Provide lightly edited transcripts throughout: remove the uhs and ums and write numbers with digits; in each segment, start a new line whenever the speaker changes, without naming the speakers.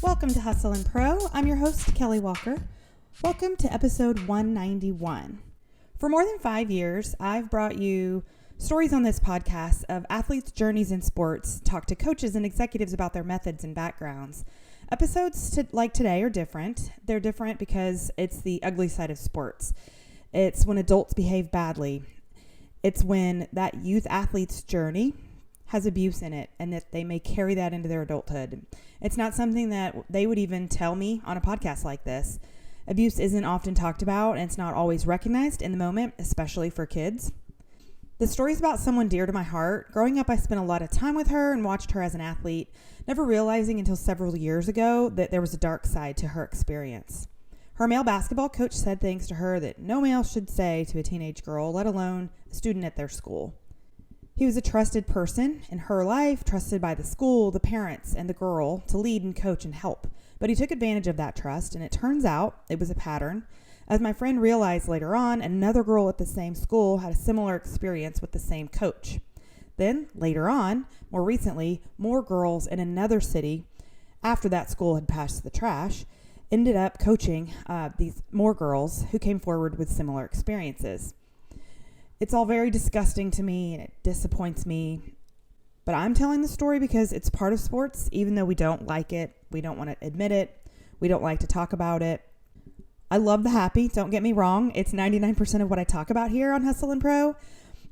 Welcome to Hustle and Pro. I'm your host, Kelly Walker. Welcome to episode 191. For more than 5 years, I've brought you stories on this podcast of athletes' journeys in sports, talk to coaches and executives about their methods and backgrounds. Episodes like today are different. They're different because it's the ugly side of sports. It's when adults behave badly. It's when that youth athlete's journey has abuse in it and that they may carry that into their adulthood. It's not something that they would even tell me on a podcast like this. Abuse isn't often talked about and it's not always recognized in the moment, especially for kids. The story's about someone dear to my heart. Growing up, I spent a lot of time with her and watched her as an athlete, never realizing until several years ago that there was a dark side to her experience. Her male basketball coach said things to her that no male should say to a teenage girl, let alone a student at their school. He was a trusted person in her life, trusted by the school, the parents, and the girl to lead and coach and help. But he took advantage of that trust, and it turns out it was a pattern. As my friend realized later on, another girl at the same school had a similar experience with the same coach. Then, later on, more recently, more girls in another city, after that school had passed the trash, ended up coaching these more girls who came forward with similar experiences. It's all very disgusting to me and it disappoints me, but I'm telling the story because it's part of sports, even though we don't like it, we don't want to admit it, we don't like to talk about it. I love the happy, don't get me wrong, it's 99% of what I talk about here on Hustle and Pro,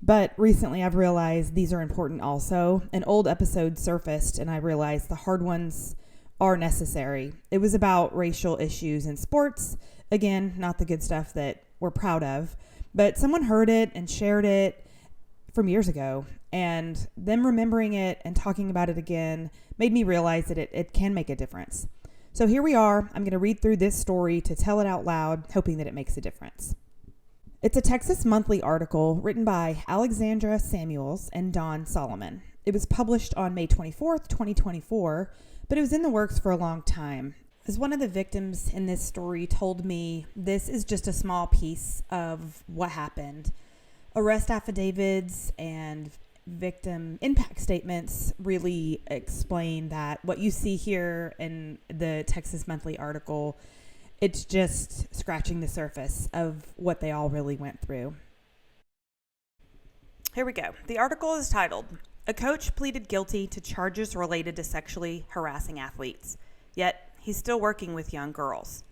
but recently I've realized these are important also. An old episode surfaced and I realized the hard ones are necessary. It was about racial issues in sports, again, not the good stuff that we're proud of. But someone heard it and shared it from years ago, and them remembering it and talking about it again made me realize that it can make a difference. So here we are. I'm going to read through this story to tell it out loud, hoping that it makes a difference. It's a Texas Monthly article written by Alexandra Samuels and Don Solomon. It was published on May 24th, 2024, but it was in the works for a long time. As one of the victims in this story told me, this is just a small piece of what happened. Arrest affidavits and victim impact statements really explain that what you see here in the Texas Monthly article, it's just scratching the surface of what they all really went through. Here we go. The article is titled, "A Coach Pleaded Guilty to Charges Related to Sexually Harassing Athletes, Yet He's Still Working with Young Girls."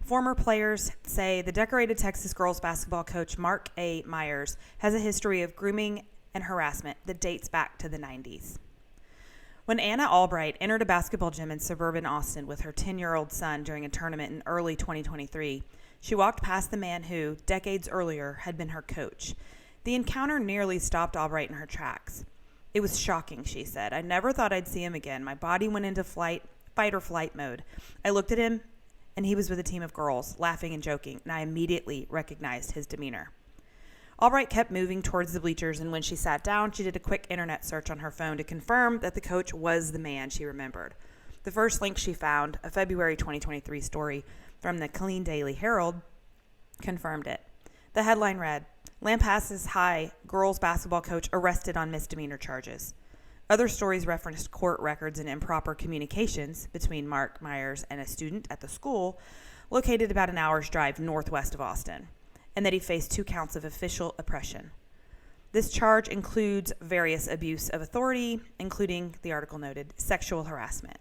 Former players say the decorated Texas girls basketball coach Mark A. Myers has a history of grooming and harassment that dates back to the 90s. When Anna Albright entered a basketball gym in suburban Austin with her 10-year-old son during a tournament in early 2023, she walked past the man who, decades earlier, had been her coach. The encounter nearly stopped Albright in her tracks. "It was shocking," she said. "I never thought I'd see him again. My body went into fight or flight mode. I looked at him, and he was with a team of girls, laughing and joking, and I immediately recognized his demeanor." Albright kept moving towards the bleachers, and when she sat down, she did a quick internet search on her phone to confirm that the coach was the man she remembered. The first link she found, a February 2023 story from the Killeen Daily Herald, confirmed it. The headline read, "Lampasas High girls basketball coach arrested on misdemeanor charges." Other stories referenced court records and improper communications between Mark Myers and a student at the school located about an hour's drive northwest of Austin, and that he faced 2 counts of official oppression. This charge includes various abuse of authority, including, the article noted, sexual harassment.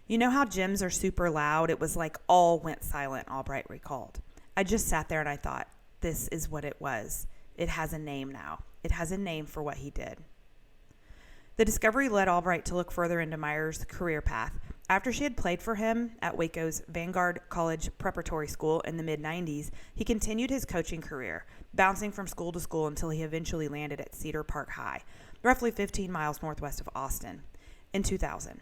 "You know how gyms are super loud? It was like all went silent," Albright recalled. "I just sat there and I thought, this is what it was. It has a name now. It has a name for what he did." The discovery led Albright to look further into Myers' career path. After she had played for him at Waco's Vanguard College Preparatory School in the mid-90s, he continued his coaching career, bouncing from school to school until he eventually landed at Cedar Park High, roughly 15 miles northwest of Austin, in 2000.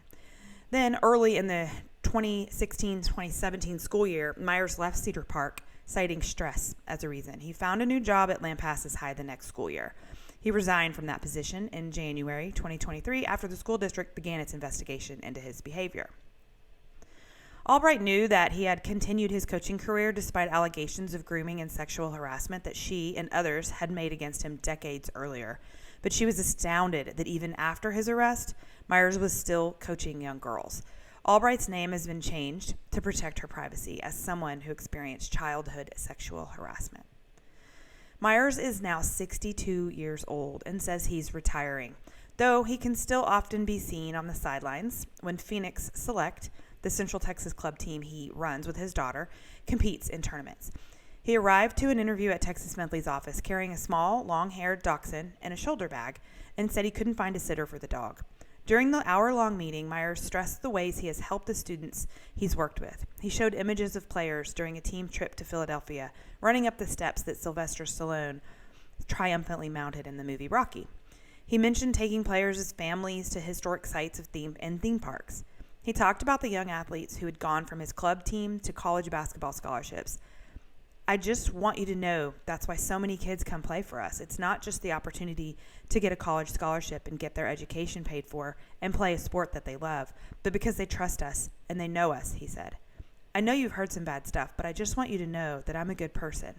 Then, early in the 2016-2017 school year, Myers left Cedar Park, citing stress as a reason. He found a new job at Lampasas High the next school year. He resigned from that position in January 2023 after the school district began its investigation into his behavior. Albright knew that he had continued his coaching career despite allegations of grooming and sexual harassment that she and others had made against him decades earlier. But she was astounded that even after his arrest, Myers was still coaching young girls. Albright's name has been changed to protect her privacy as someone who experienced childhood sexual harassment. Myers is now 62 years old and says he's retiring, though he can still often be seen on the sidelines when Phoenix Select, the Central Texas club team he runs with his daughter, competes in tournaments. He arrived to an interview at Texas Monthly's office carrying a small, long-haired dachshund and a shoulder bag and said he couldn't find a sitter for the dog. During the hour-long meeting, Myers stressed the ways he has helped the students he's worked with. He showed images of players during a team trip to Philadelphia, running up the steps that Sylvester Stallone triumphantly mounted in the movie Rocky. He mentioned taking players as families to historic sites of theme parks. He talked about the young athletes who had gone from his club team to college basketball scholarships. I just want you to know that's why so many kids come play for us. It's not just the opportunity to get a college scholarship and get their education paid for and play a sport that they love, but because they trust us and they know us, he said. I know you've heard some bad stuff, but I just want you to know that I'm a good person.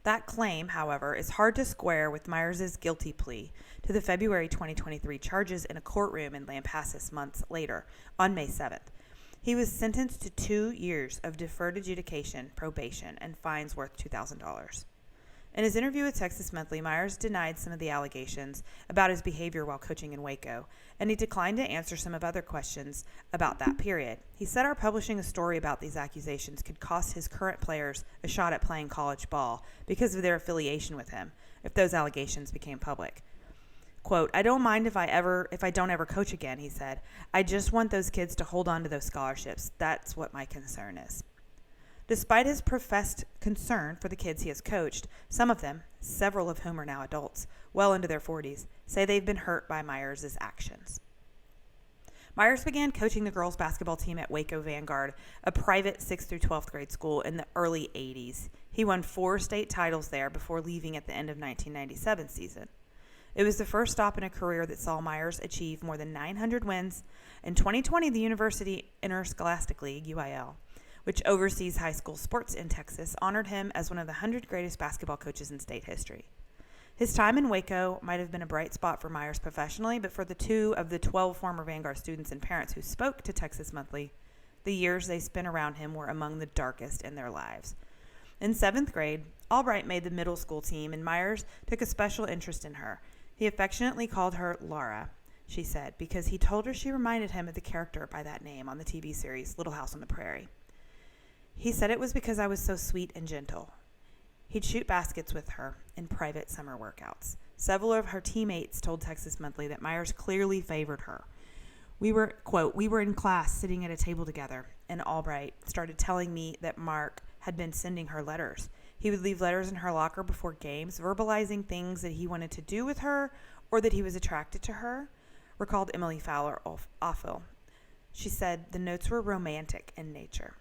That claim, however, is hard to square with Myers' guilty plea to the February 2023 charges in a courtroom in Lampasas months later, on May 7th. He was sentenced to 2 years of deferred adjudication, probation, and fines worth $2,000. In his interview with Texas Monthly, Myers denied some of the allegations about his behavior while coaching in Waco, and he declined to answer some of other questions about that period. He said our publishing a story about these accusations could cost his current players a shot at playing college ball because of their affiliation with him, if those allegations became public. Quote, I don't mind if I don't ever coach again, he said. I just want those kids to hold on to those scholarships. That's what my concern is. Despite his professed concern for the kids he has coached, some of them, several of whom are now adults, well into their 40s, say they've been hurt by Myers' actions. Myers began coaching the girls' basketball team at Waco Vanguard, a private 6th through 12th grade school, in the early 80s. He won 4 state titles there before leaving at the end of 1997 season. It was the first stop in a career that saw Myers achieve more than 900 wins. In 2020, the University Interscholastic League, UIL, which oversees high school sports in Texas, honored him as one of the 100 greatest basketball coaches in state history. His time in Waco might have been a bright spot for Myers professionally, but for the 2 of the 12 former Vanguard students and parents who spoke to Texas Monthly, the years they spent around him were among the darkest in their lives. In 7th grade, Albright made the middle school team, and Myers took a special interest in her. He affectionately called her Laura, she said, because he told her she reminded him of the character by that name on the TV series Little House on the Prairie. He said it was because I was so sweet and gentle. He'd shoot baskets with her in private summer workouts. Several of her teammates told Texas Monthly that Myers clearly favored her. We were, quote, we were in class sitting at a table together, and Albright started telling me that Mark had been sending her letters. He would leave letters in her locker before games, verbalizing things that he wanted to do with her or that he was attracted to her, recalled Emily Fowler Offel. She said the notes were romantic in nature.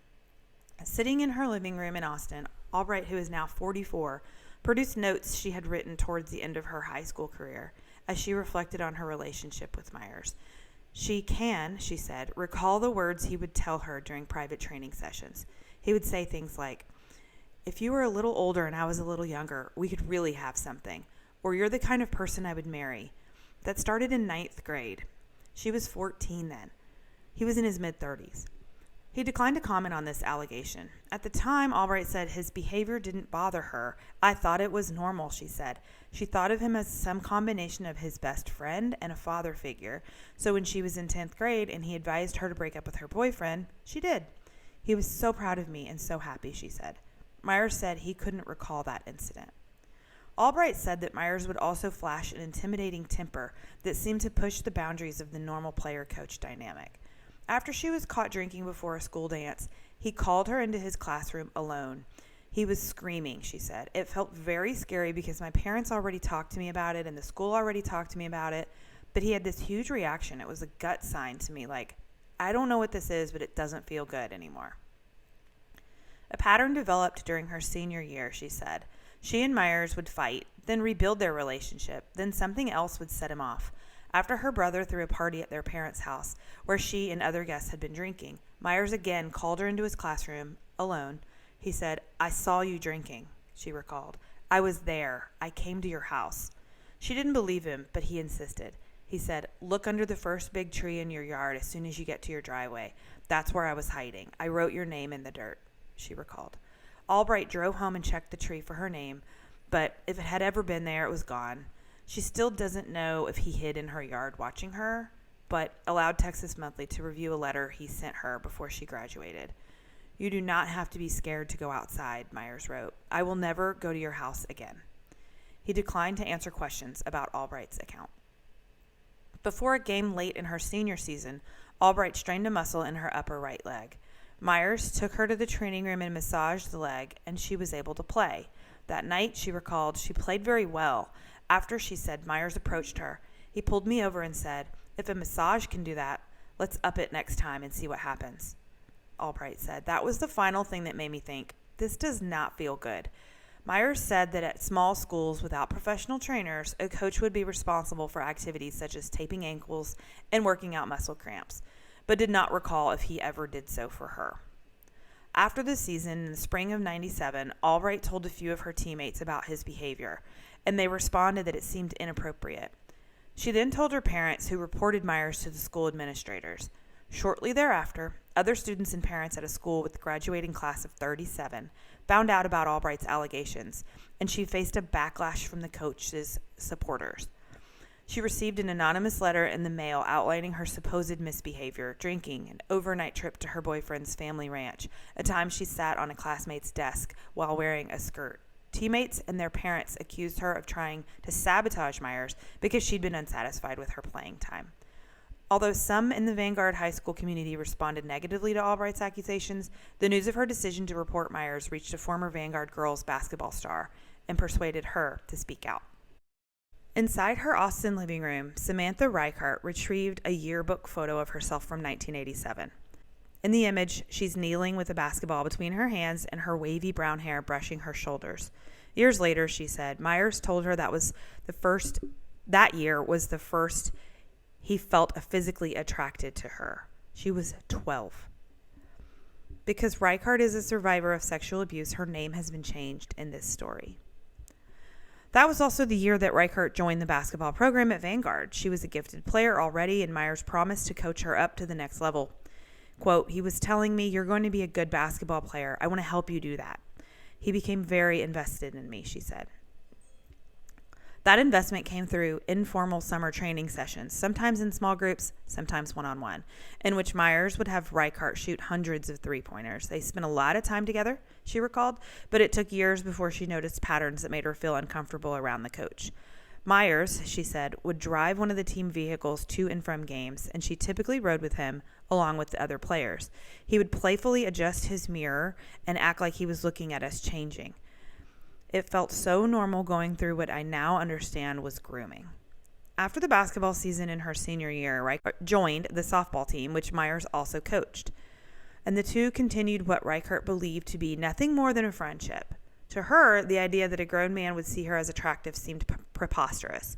Sitting in her living room in Austin, Albright, who is now 44, produced notes she had written towards the end of her high school career as she reflected on her relationship with Myers. She can, she said, recall the words he would tell her during private training sessions. He would say things like, if you were a little older and I was a little younger, we could really have something. Or you're the kind of person I would marry. That started in 9th grade. She was 14 then. He was in his mid-30s. He declined to comment on this allegation. At the time, Albright said his behavior didn't bother her. I thought it was normal, she said. She thought of him as some combination of his best friend and a father figure. So when she was in 10th grade and he advised her to break up with her boyfriend, she did. He was so proud of me and so happy, she said. Myers said he couldn't recall that incident. Albright said that Myers would also flash an intimidating temper that seemed to push the boundaries of the normal player-coach dynamic. After she was caught drinking before a school dance, he called her into his classroom alone. He was screaming, she said. It felt very scary because my parents already talked to me about it and the school already talked to me about it, but he had this huge reaction. It was a gut sign to me, like, I don't know what this is, but it doesn't feel good anymore. A pattern developed during her senior year, she said. She and Myers would fight, then rebuild their relationship, then something else would set him off. After her brother threw a party at their parents' house, where she and other guests had been drinking, Myers again called her into his classroom, alone. He said, I saw you drinking, she recalled. I was there. I came to your house. She didn't believe him, but he insisted. He said, "Look under the first big tree in your yard as soon as you get to your driveway. That's where I was hiding. I wrote your name in the dirt," she recalled. Albright drove home and checked the tree for her name, but if it had ever been there, it was gone. She still doesn't know if he hid in her yard watching her, but allowed Texas Monthly to review a letter he sent her before she graduated. "You do not have to be scared to go outside," Myers wrote. "I will never go to your house again." He declined to answer questions about Albright's account. Before a game late in her senior season, Albright strained a muscle in her upper right leg. Myers took her to the training room and massaged the leg, and she was able to play. That night, she recalled, she played very well. After, she said, Myers approached her. He pulled me over and said, "If a massage can do that, let's up it next time and see what happens." Albright said, "That was the final thing that made me think, this does not feel good." Myers said that at small schools without professional trainers, a coach would be responsible for activities such as taping ankles and working out muscle cramps, but did not recall if he ever did so for her. After the season, in the spring of '97, Albright told a few of her teammates about his behavior, and they responded that it seemed inappropriate. She then told her parents, who reported Myers to the school administrators. Shortly thereafter, other students and parents at a school with a graduating class of 37 found out about Albright's allegations, and she faced a backlash from the coach's supporters. She received an anonymous letter in the mail outlining her supposed misbehavior, drinking, an overnight trip to her boyfriend's family ranch, a time she sat on a classmate's desk while wearing a skirt. Teammates and their parents accused her of trying to sabotage Myers because she'd been unsatisfied with her playing time. Although some in the Vanguard High School community responded negatively to Albright's accusations, the news of her decision to report Myers reached a former Vanguard girls basketball star and persuaded her to speak out. Inside her Austin living room, Samantha Reichart retrieved a yearbook photo of herself from 1987. In the image, she's kneeling with a basketball between her hands and her wavy brown hair brushing her shoulders. Years later, she said, Myers told her that year was the first he felt physically attracted to her. She was 12. Because Reichart is a survivor of sexual abuse, her name has been changed in this story. That was also the year that Reichart joined the basketball program at Vanguard. She was a gifted player already, and Myers promised to coach her up to the next level. Quote, "He was telling me, you're going to be a good basketball player. I want to help you do that." He became very invested in me, she said. That investment came through informal summer training sessions, sometimes in small groups, sometimes one-on-one, in which Myers would have Reichart shoot hundreds of three-pointers. They spent a lot of time together, she recalled, but it took years before she noticed patterns that made her feel uncomfortable around the coach. Myers, she said, would drive one of the team vehicles to and from games, and she typically rode with him along with the other players. He would playfully adjust his mirror and act like he was looking at us changing. It felt so normal going through what I now understand was grooming. After the basketball season in her senior year, Reichart joined the softball team, which Myers also coached. And the two continued what Reichart believed to be nothing more than a friendship. To her, the idea that a grown man would see her as attractive seemed preposterous.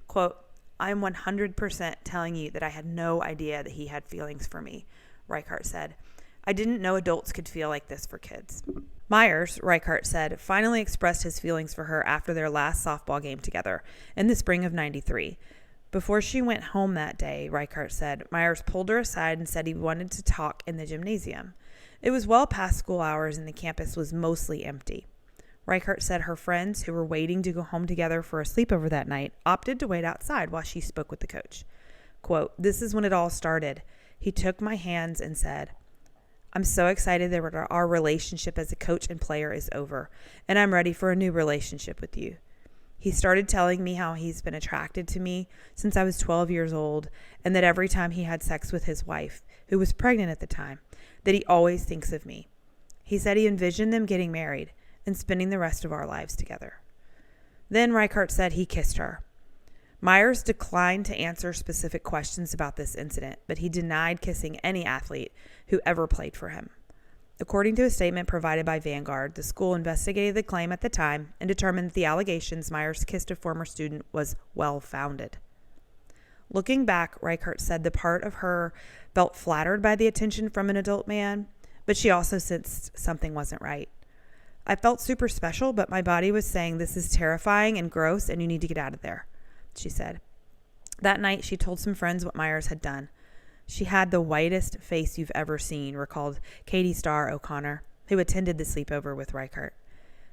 Quote, "I'm 100% telling you that I had no idea that he had feelings for me," Reichart said. "I didn't know adults could feel like this for kids." Myers, Reichart said, finally expressed his feelings for her after their last softball game together in the spring of '93. Before she went home that day, Reichart said, Myers pulled her aside and said he wanted to talk in the gymnasium. It was well past school hours and the campus was mostly empty. Reichart said her friends, who were waiting to go home together for a sleepover that night, opted to wait outside while she spoke with the coach. Quote, "This is when it all started. He took my hands and said, 'I'm so excited that our relationship as a coach and player is over, and I'm ready for a new relationship with you.' He started telling me how he's been attracted to me since I was 12 years old, and that every time he had sex with his wife, who was pregnant at the time, that he always thinks of me. He said he envisioned them getting married and spending the rest of our lives together." Then Reichart said he kissed her. Myers declined to answer specific questions about this incident, but he denied kissing any athlete who ever played for him. According to a statement provided by Vanguard, the school investigated the claim at the time and determined that the allegations Myers kissed a former student was well-founded. Looking back, Reichart said the part of her felt flattered by the attention from an adult man, but she also sensed something wasn't right. "I felt super special, but my body was saying this is terrifying and gross and you need to get out of there," she said. That night, she told some friends what Myers had done. She had the whitest face you've ever seen, recalled Katie Starr O'Connor, who attended the sleepover with Reichert.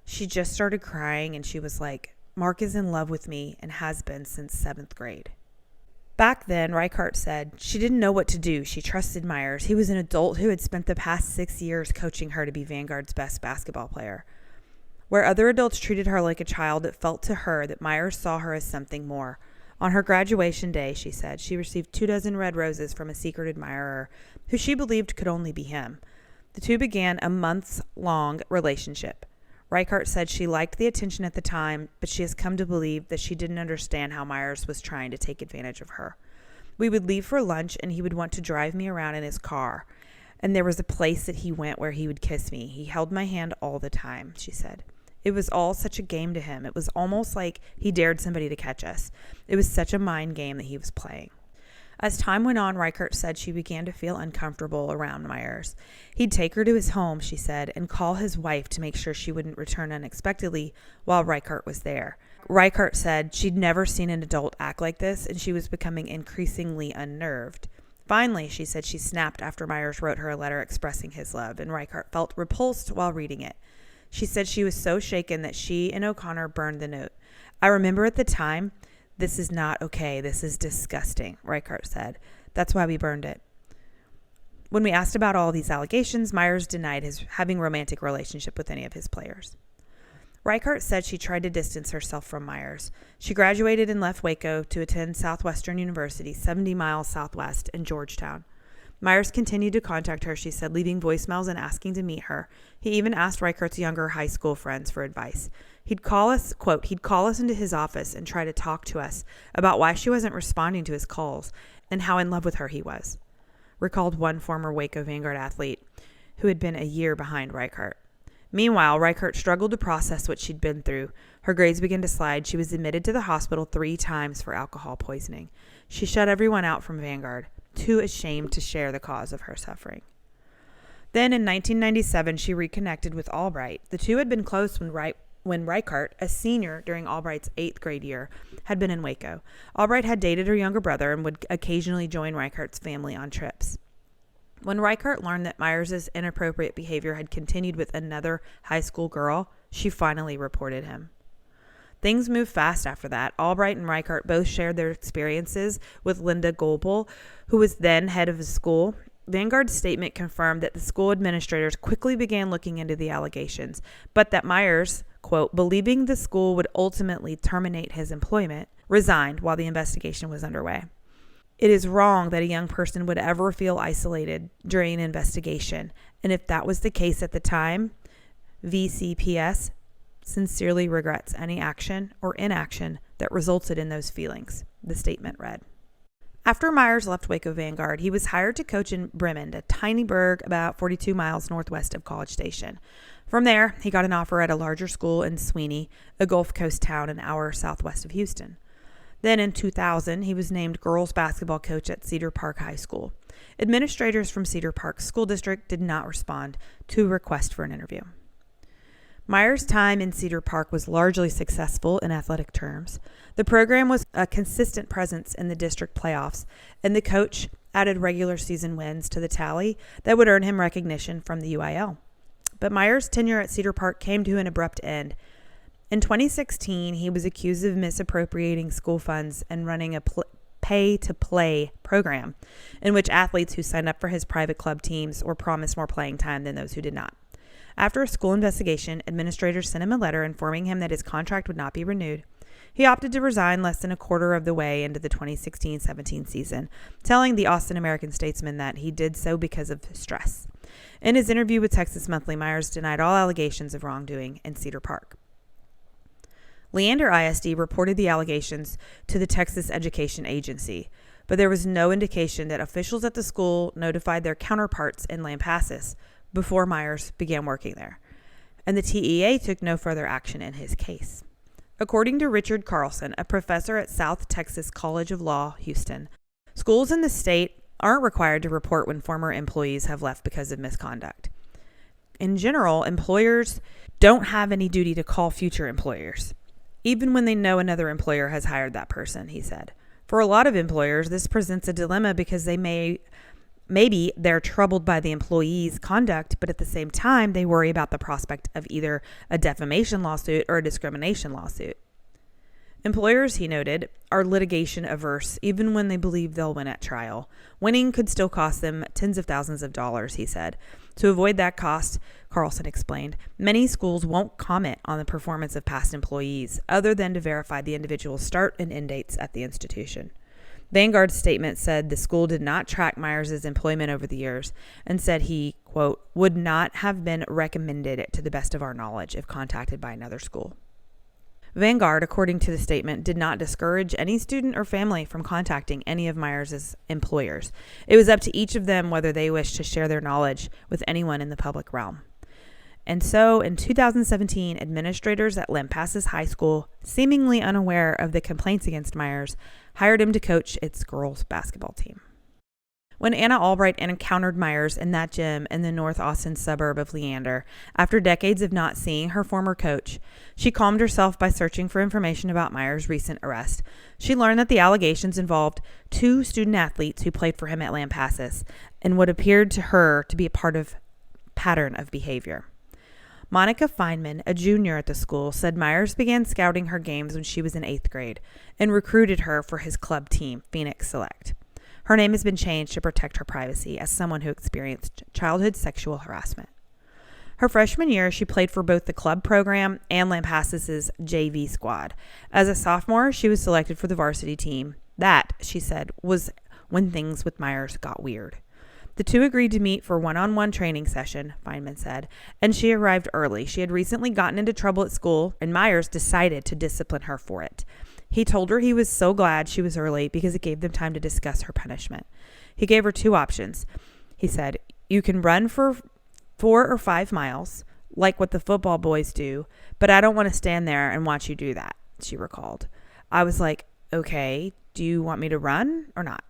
She just started crying and she was like, "Mark is in love with me and has been since 7th grade." Back then, Reichert said she didn't know what to do. She trusted Myers. He was an adult who had spent the past 6 years coaching her to be Vanguard's best basketball player. Where other adults treated her like a child, it felt to her that Myers saw her as something more. On her graduation day, she said, she received 24 red roses from a secret admirer who she believed could only be him. The two began a months-long relationship. Reichert said she liked the attention at the time, but she has come to believe that she didn't understand how Myers was trying to take advantage of her. We would leave for lunch and he would want to drive me around in his car. And there was a place that he went where he would kiss me. He held my hand all the time, she said. It was all such a game to him. It was almost like he dared somebody to catch us. It was such a mind game that he was playing. As time went on, Reichert said she began to feel uncomfortable around Myers. He'd take her to his home, she said, and call his wife to make sure she wouldn't return unexpectedly while Reichert was there. Reichert said she'd never seen an adult act like this, and she was becoming increasingly unnerved. Finally, she said she snapped after Myers wrote her a letter expressing his love, and Reichert felt repulsed while reading it. She said she was so shaken that she and O'Connor burned the note. "I remember at the time, this is not okay. This is disgusting," Reichert said. "That's why we burned it." When we asked about all these allegations, Myers denied his having a romantic relationship with any of his players. Reichert said she tried to distance herself from Myers. She graduated and left Waco to attend Southwestern University, 70 miles southwest in Georgetown. Myers continued to contact her, she said, leaving voicemails and asking to meet her. He even asked Reichert's younger high school friends for advice. He'd call us, quote, he'd call us into his office and try to talk to us about why she wasn't responding to his calls and how in love with her he was, recalled one former Waco Vanguard athlete who had been a year behind Reichert. Meanwhile, Reichert struggled to process what she'd been through. Her grades began to slide. She was admitted to the hospital 3 times for alcohol poisoning. She shut everyone out from Vanguard, too ashamed to share the cause of her suffering. Then in 1997, she reconnected with Albright. The two had been close when Reichert, a senior during Albright's 8th grade year, had been in Waco. Albright had dated her younger brother and would occasionally join Reichert's family on trips. When Reichert learned that Myers' inappropriate behavior had continued with another high school girl, she finally reported him. Things moved fast after that. Albright and Reichert both shared their experiences with Linda Goebel, who was then head of the school. Vanguard's statement confirmed that the school administrators quickly began looking into the allegations, but that Myers, quote, believing the school would ultimately terminate his employment, resigned while the investigation was underway. It is wrong that a young person would ever feel isolated during an investigation, and if that was the case at the time, VCPS sincerely regrets any action or inaction that resulted in those feelings, the statement read. After Myers left Waco Vanguard, he was hired to coach in Bremen, a tiny burg about 42 miles northwest of College Station. From there, he got an offer at a larger school in Sweeney, a Gulf Coast town an hour southwest of Houston. Then in 2000, he was named girls basketball coach at Cedar Park High School. Administrators from Cedar Park School District did not respond to a request for an interview. Myers' time in Cedar Park was largely successful in athletic terms. The program was a consistent presence in the district playoffs, and the coach added regular season wins to the tally that would earn him recognition from the UIL. But Myers' tenure at Cedar Park came to an abrupt end. In 2016, he was accused of misappropriating school funds and running a pay-to-play program in which athletes who signed up for his private club teams were promised more playing time than those who did not. After a school investigation, administrators sent him a letter informing him that his contract would not be renewed. He opted to resign less than a quarter of the way into the 2016-17 season, telling the Austin American-Statesman that he did so because of stress. In his interview with Texas Monthly, Myers denied all allegations of wrongdoing in Cedar Park. Leander ISD reported the allegations to the Texas Education Agency, but there was no indication that officials at the school notified their counterparts in Lampasas before Myers began working there, and the TEA took no further action in his case. According to Richard Carlson, a professor at South Texas College of Law, Houston, schools in the state aren't required to report when former employees have left because of misconduct. In general, employers don't have any duty to call future employers, even when they know another employer has hired that person, he said. For a lot of employers, this presents a dilemma because maybe they're troubled by the employee's conduct, but at the same time, they worry about the prospect of either a defamation lawsuit or a discrimination lawsuit. Employers, he noted, are litigation averse even when they believe they'll win at trial. Winning could still cost them tens of thousands of dollars, he said. To avoid that cost, Carlson explained, many schools won't comment on the performance of past employees other than to verify the individual's start and end dates at the institution. Vanguard's statement said the school did not track Myers' employment over the years and said he, quote, would not have been recommended to the best of our knowledge if contacted by another school. Vanguard, according to the statement, did not discourage any student or family from contacting any of Myers' employers. It was up to each of them whether they wished to share their knowledge with anyone in the public realm. And so, in 2017, administrators at Lampasas High School, seemingly unaware of the complaints against Myers, hired him to coach its girls' basketball team. When Anna Albright encountered Myers in that gym in the North Austin suburb of Leander, after decades of not seeing her former coach, she calmed herself by searching for information about Myers' recent arrest. She learned that the allegations involved 2 student athletes who played for him at Lampasas and what appeared to her to be a part of pattern of behavior. Monica Feynman, a junior at the school, said Myers began scouting her games when she was in 8th grade and recruited her for his club team, Phoenix Select. Her name has been changed to protect her privacy as someone who experienced childhood sexual harassment. Her freshman year, she played for both the club program and Lampasas' JV squad. As a sophomore, she was selected for the varsity team. That, she said, was when things with Myers got weird. The 2 agreed to meet for one-on-one training session, Feynman said, and she arrived early. She had recently gotten into trouble at school, and Myers decided to discipline her for it. He told her he was so glad she was early because it gave them time to discuss her punishment. He gave her 2 options. He said, you can run for 4 or 5 miles, like what the football boys do, but I don't want to stand there and watch you do that, she recalled. I was like, okay, do you want me to run or not?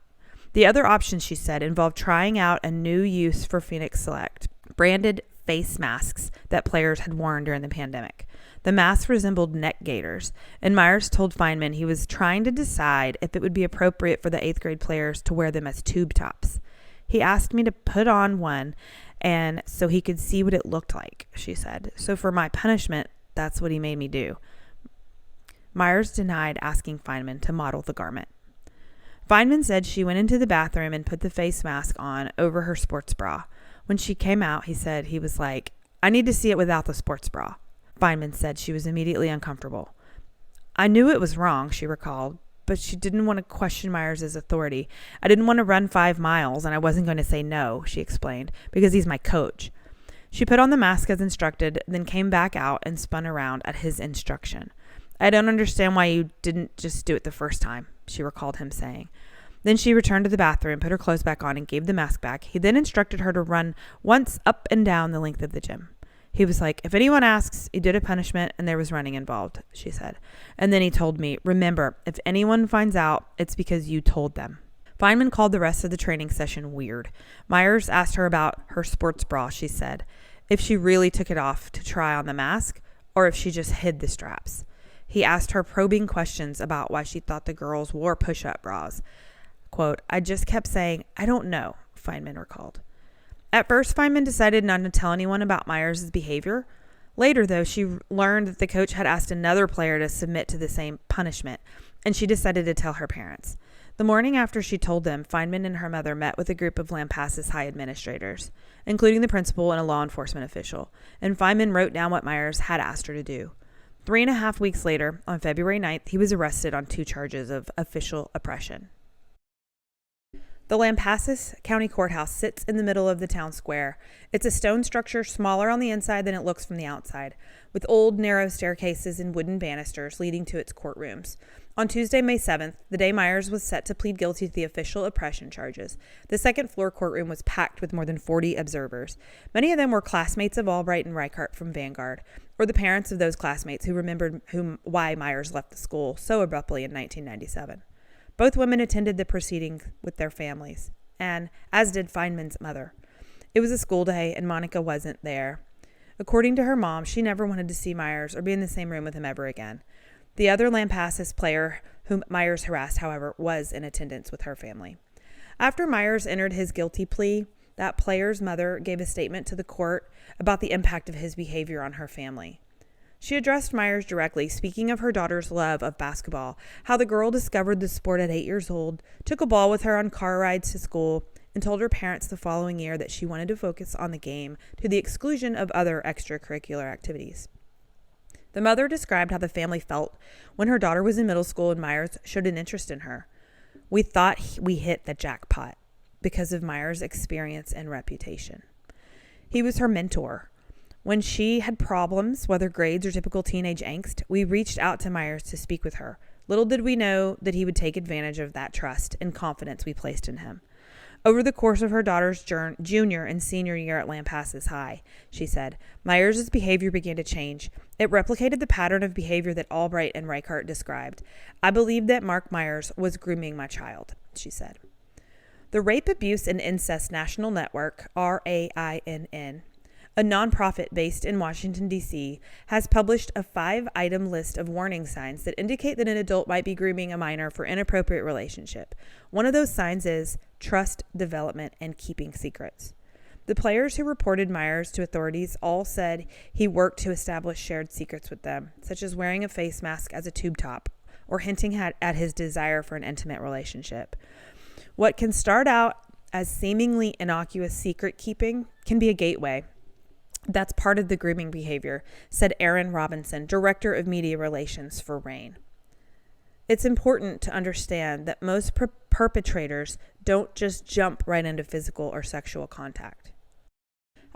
The other option, she said, involved trying out a new use for Phoenix Select, branded face masks that players had worn during the pandemic. The masks resembled neck gaiters, and Myers told Feynman he was trying to decide if it would be appropriate for the 8th grade players to wear them as tube tops. He asked me to put on one and so he could see what it looked like, she said. So for my punishment, that's what he made me do. Myers denied asking Feynman to model the garment. Feynman said she went into the bathroom and put the face mask on over her sports bra. When she came out, he said he was like, I need to see it without the sports bra. Feynman said she was immediately uncomfortable. I knew it was wrong, she recalled, but she didn't want to question Myers' authority. I didn't want to run 5 miles, and I wasn't going to say no, she explained, because he's my coach. She put on the mask as instructed, then came back out and spun around at his instruction. I don't understand why you didn't just do it the first time, she recalled him saying. Then she returned to the bathroom, put her clothes back on, and gave the mask back. He then instructed her to run once up and down the length of the gym. He was like, if anyone asks, you did a punishment and there was running involved, she said. And then he told me, remember, if anyone finds out, it's because you told them. Feynman called the rest of the training session weird. Myers asked her about her sports bra, she said, if she really took it off to try on the mask or if she just hid the straps. He asked her probing questions about why she thought the girls wore push-up bras. Quote, I just kept saying, I don't know, Feynman recalled. At first, Feynman decided not to tell anyone about Myers' behavior. Later, though, she learned that the coach had asked another player to submit to the same punishment, and she decided to tell her parents. The morning after she told them, Feynman and her mother met with a group of Lampasas High administrators, including the principal and a law enforcement official, and Feynman wrote down what Myers had asked her to do. 3.5 weeks later, on February 9th, he was arrested on 2 charges of official oppression. The Lampasas County Courthouse sits in the middle of the town square. It's a stone structure smaller on the inside than it looks from the outside, with old, narrow staircases and wooden banisters leading to its courtrooms. On Tuesday, May 7th, the day Myers was set to plead guilty to the official oppression charges, the second-floor courtroom was packed with more than 40 observers. Many of them were classmates of Albright and Reichart from Vanguard, or the parents of those classmates who remembered why Myers left the school so abruptly in 1997. Both women attended the proceedings with their families, and as did Feynman's mother. It was a school day, and Monica wasn't there. According to her mom, she never wanted to see Myers or be in the same room with him ever again. The other Lampasas player whom Myers harassed, however, was in attendance with her family. After Myers entered his guilty plea, that player's mother gave a statement to the court about the impact of his behavior on her family. She addressed Myers directly, speaking of her daughter's love of basketball, how the girl discovered the sport at 8 years old, took a ball with her on car rides to school, and told her parents the following year that she wanted to focus on the game to the exclusion of other extracurricular activities. The mother described how the family felt when her daughter was in middle school and Myers showed an interest in her. We thought we hit the jackpot because of Myers' experience and reputation. He was her mentor. When she had problems, whether grades or typical teenage angst, we reached out to Myers to speak with her. Little did we know that he would take advantage of that trust and confidence we placed in him. Over the course of her daughter's junior and senior year at Lampasas High, she said, Myers' behavior began to change. It replicated the pattern of behavior that Albright and Reichert described. I believed that Mark Myers was grooming my child, she said. The Rape, Abuse, and Incest National Network, RAINN, a nonprofit based in Washington, D.C., has published a 5-item list of warning signs that indicate that an adult might be grooming a minor for inappropriate relationship. One of those signs is trust development and keeping secrets. The players who reported Myers to authorities all said he worked to establish shared secrets with them, such as wearing a face mask as a tube top or hinting at his desire for an intimate relationship. What can start out as seemingly innocuous secret keeping can be a gateway. That's part of the grooming behavior, said Aaron Robinson, Director of Media Relations for RAINN. It's important to understand that most perpetrators don't just jump right into physical or sexual contact.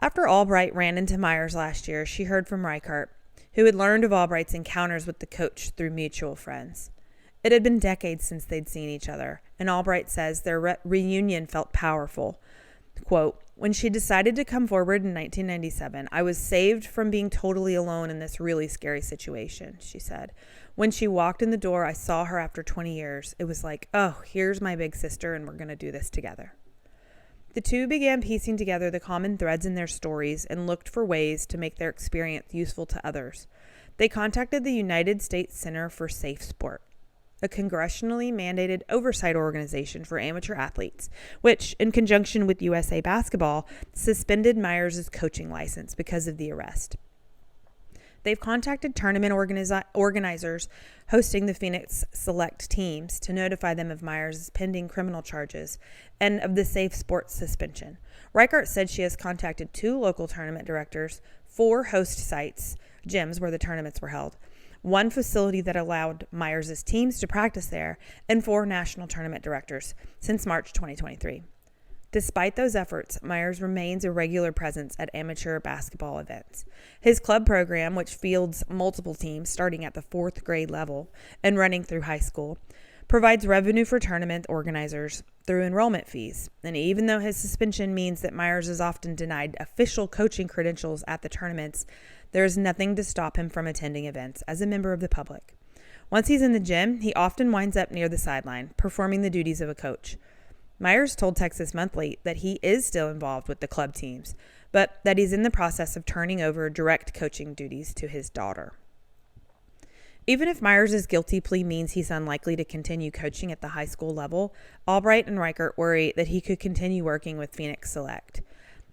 After Albright ran into Myers last year, she heard from Reichert, who had learned of Albright's encounters with the coach through mutual friends. It had been decades since they'd seen each other, and Albright says their reunion felt powerful. Quote, when she decided to come forward in 1997, I was saved from being totally alone in this really scary situation, she said. When she walked in the door, I saw her after 20 years. It was like, oh, here's my big sister, and we're going to do this together. The two began piecing together the common threads in their stories and looked for ways to make their experience useful to others. They contacted the United States Center for Safe Sport, a congressionally mandated oversight organization for amateur athletes, which, in conjunction with USA Basketball, suspended Myers' coaching license because of the arrest. They've contacted tournament organizers hosting the Phoenix Select teams to notify them of Myers' pending criminal charges and of the Safe Sports suspension. Reichert said she has contacted 2 local tournament directors, 4 host sites, gyms where the tournaments were held, 1 facility that allowed Myers' teams to practice there, and 4 national tournament directors since March 2023. Despite those efforts, Myers remains a regular presence at amateur basketball events. His club program, which fields multiple teams starting at the 4th grade level and running through high school, provides revenue for tournament organizers through enrollment fees. And even though his suspension means that Myers is often denied official coaching credentials at the tournaments, there is nothing to stop him from attending events as a member of the public. Once he's in the gym, he often winds up near the sideline, performing the duties of a coach. Myers told Texas Monthly that he is still involved with the club teams, but that he's in the process of turning over direct coaching duties to his daughter. Even if Myers' guilty plea means he's unlikely to continue coaching at the high school level, Albright and Reichert worry that he could continue working with Phoenix Select.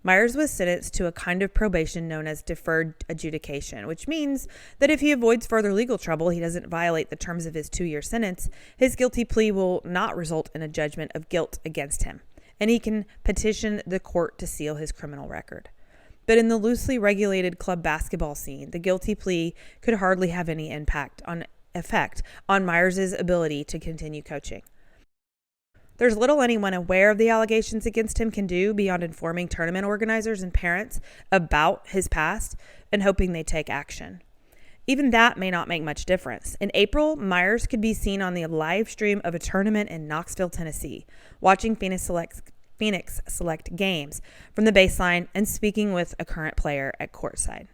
Myers was sentenced to a kind of probation known as deferred adjudication, which means that if he avoids further legal trouble, he doesn't violate the terms of his 2-year sentence, his guilty plea will not result in a judgment of guilt against him, and he can petition the court to seal his criminal record. But in the loosely regulated club basketball scene, the guilty plea could hardly have any effect on Myers' ability to continue coaching. There's little anyone aware of the allegations against him can do beyond informing tournament organizers and parents about his past and hoping they take action. Even that may not make much difference. In April, Myers could be seen on the live stream of a tournament in Knoxville, Tennessee, watching Phoenix Select games from the baseline and speaking with a current player at courtside.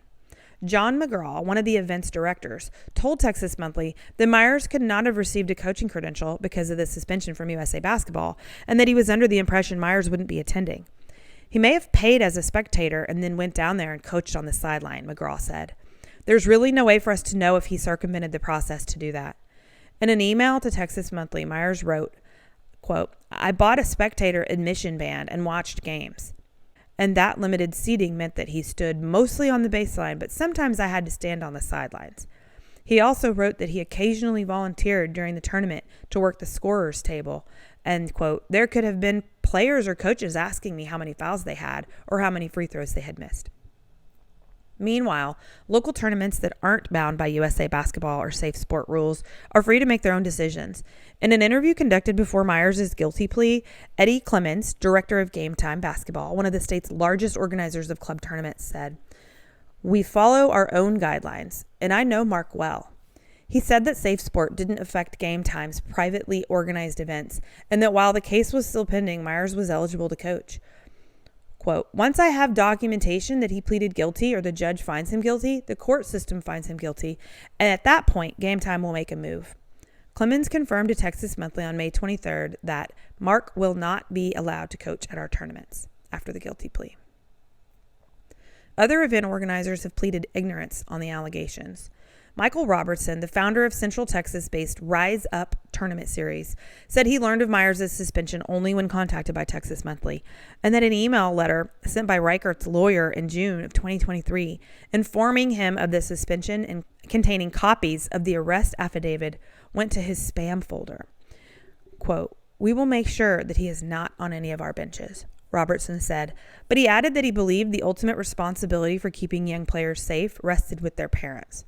John McGraw, one of the event's directors, told Texas Monthly that Myers could not have received a coaching credential because of the suspension from USA Basketball, and that he was under the impression Myers wouldn't be attending. He may have paid as a spectator and then went down there and coached on the sideline, McGraw said. There's really no way for us to know if he circumvented the process to do that. In an email to Texas Monthly, Myers wrote, quote, "I bought a spectator admission band and watched games. And that limited seating meant that he stood mostly on the baseline, but sometimes I had to stand on the sidelines." He also wrote that he occasionally volunteered during the tournament to work the scorer's table. And, quote, "There could have been players or coaches asking me how many fouls they had or how many free throws they had missed." Meanwhile, local tournaments that aren't bound by USA Basketball or safe sport rules are free to make their own decisions. In an interview conducted before Myers' guilty plea, Eddie Clemens, director of Game Time Basketball, one of the state's largest organizers of club tournaments, said, "We follow our own guidelines, and I know Mark well." He said that Safe Sport didn't affect Game Time's privately organized events, and that while the case was still pending, Myers was eligible to coach. Quote, "Once I have documentation that he pleaded guilty or the judge finds him guilty, the court system finds him guilty, and at that point, Game Time will make a move." Clemens confirmed to Texas Monthly on May 23rd that Mark will not be allowed to coach at our tournaments after the guilty plea. Other event organizers have pleaded ignorance on the allegations. Michael Robertson, the founder of Central Texas-based Rise Up tournament series, said he learned of Myers' suspension only when contacted by Texas Monthly, and that an email letter sent by Reichert's lawyer in June of 2023 informing him of the suspension and containing copies of the arrest affidavit went to his spam folder. Quote, "We will make sure that he is not on any of our benches," Robertson said, but he added that he believed the ultimate responsibility for keeping young players safe rested with their parents.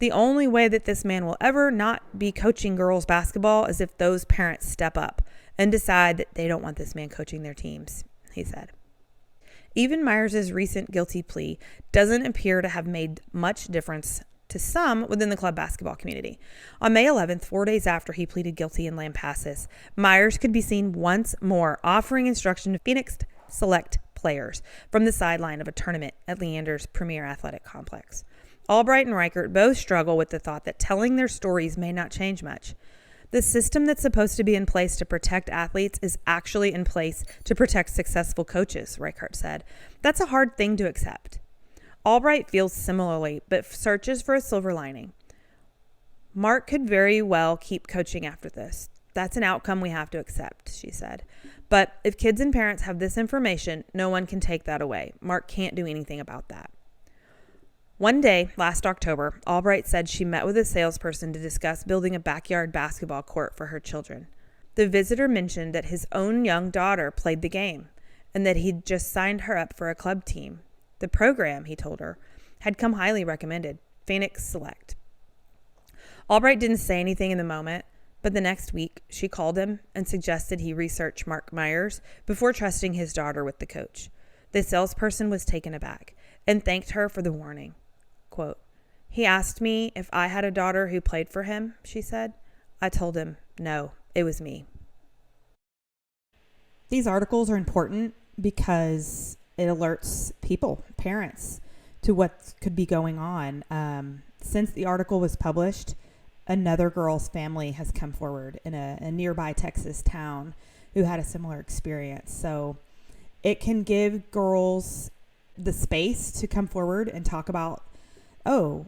"The only way that this man will ever not be coaching girls basketball is if those parents step up and decide that they don't want this man coaching their teams," he said. Even Myers' recent guilty plea doesn't appear to have made much difference to some within the club basketball community. On May 11th, 4 days after he pleaded guilty in Lampasas, Myers could be seen once more offering instruction to Phoenix Select players from the sideline of a tournament at Leander's premier athletic complex. Albright and Reichert both struggle with the thought that telling their stories may not change much. The system that's supposed to be in place to protect athletes is actually in place to protect successful coaches, Reichert said. That's a hard thing to accept. Albright feels similarly, but searches for a silver lining. "Mark could very well keep coaching after this. That's an outcome we have to accept," she said. "But if kids and parents have this information, no one can take that away. Mark can't do anything about that." One day, last October, Albright said she met with a salesperson to discuss building a backyard basketball court for her children. The visitor mentioned that his own young daughter played the game and that he'd just signed her up for a club team. The program, he told her, had come highly recommended, Phoenix Select. Albright didn't say anything in the moment, but the next week she called him and suggested he research Mark Myers before trusting his daughter with the coach. The salesperson was taken aback and thanked her for the warning. Quote, "He asked me if I had a daughter who played for him," she said. "I told him, no, it was me." These articles are important because it alerts people, parents, to what could be going on. Since the article was published, another girl's family has come forward in a nearby Texas town who had a similar experience. So it can give girls the space to come forward and talk about, "Oh,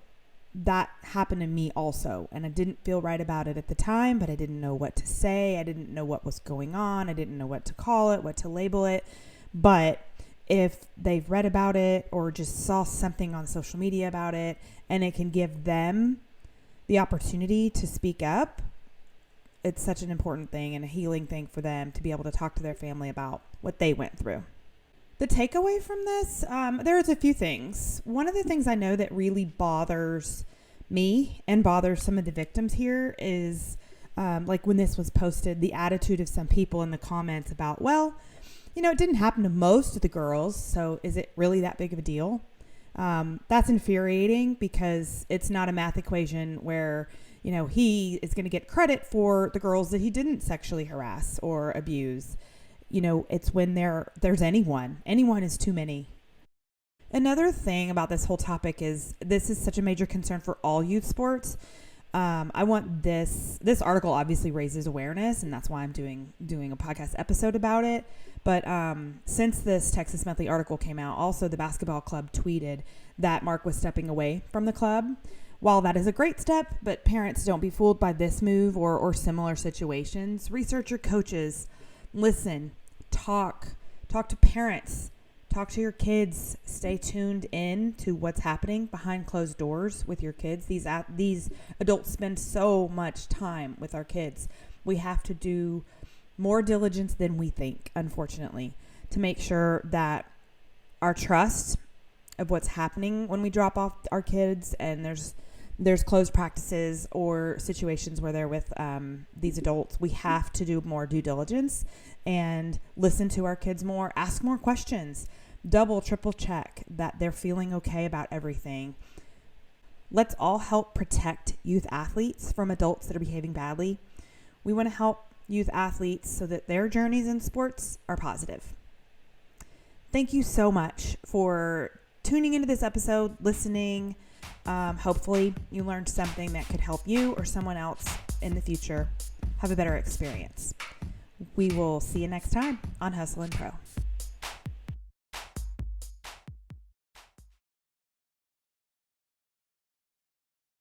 that happened to me also. And I didn't feel right about it at the time, but I didn't know what to say. I didn't know what was going on. I didn't know what to call it, what to label it." But if they've read about it or just saw something on social media about it, and it can give them the opportunity to speak up, it's such an important thing and a healing thing for them to be able to talk to their family about what they went through. The takeaway from this, there's a few things. One of the things I know that really bothers me and bothers some of the victims here is like when this was posted, the attitude of some people in the comments about, well, it didn't happen to most of the girls, so is it really that big of a deal? That's infuriating because it's not a math equation where, he is going to get credit for the girls that he didn't sexually harass or abuse. It's when there's anyone is too many. Another thing about this whole topic is this is such a major concern for all youth sports. I want this article obviously raises awareness, and that's why I'm doing a podcast episode about it. But since this Texas Monthly article came out, also the basketball club tweeted that Mark was stepping away from the club. While that is a great step, but parents, don't be fooled by this move or similar situations. Research your coaches, listen, talk to parents, talk to your kids, stay tuned in to what's happening behind closed doors with your kids. These adults spend so much time with our kids. We have to do more diligence than we think, unfortunately, to make sure that our trust of what's happening when we drop off our kids and there's closed practices or situations where they're with these adults, we have to do more due diligence and listen to our kids more, ask more questions, double, triple check that they're feeling okay about everything. Let's all help protect youth athletes from adults that are behaving badly. We want to help youth athletes so that their journeys in sports are positive. Thank you so much for tuning into this episode, listening. Hopefully you learned something that could help you or someone else in the future have a better experience. We will see you next time on Hustle and Pro.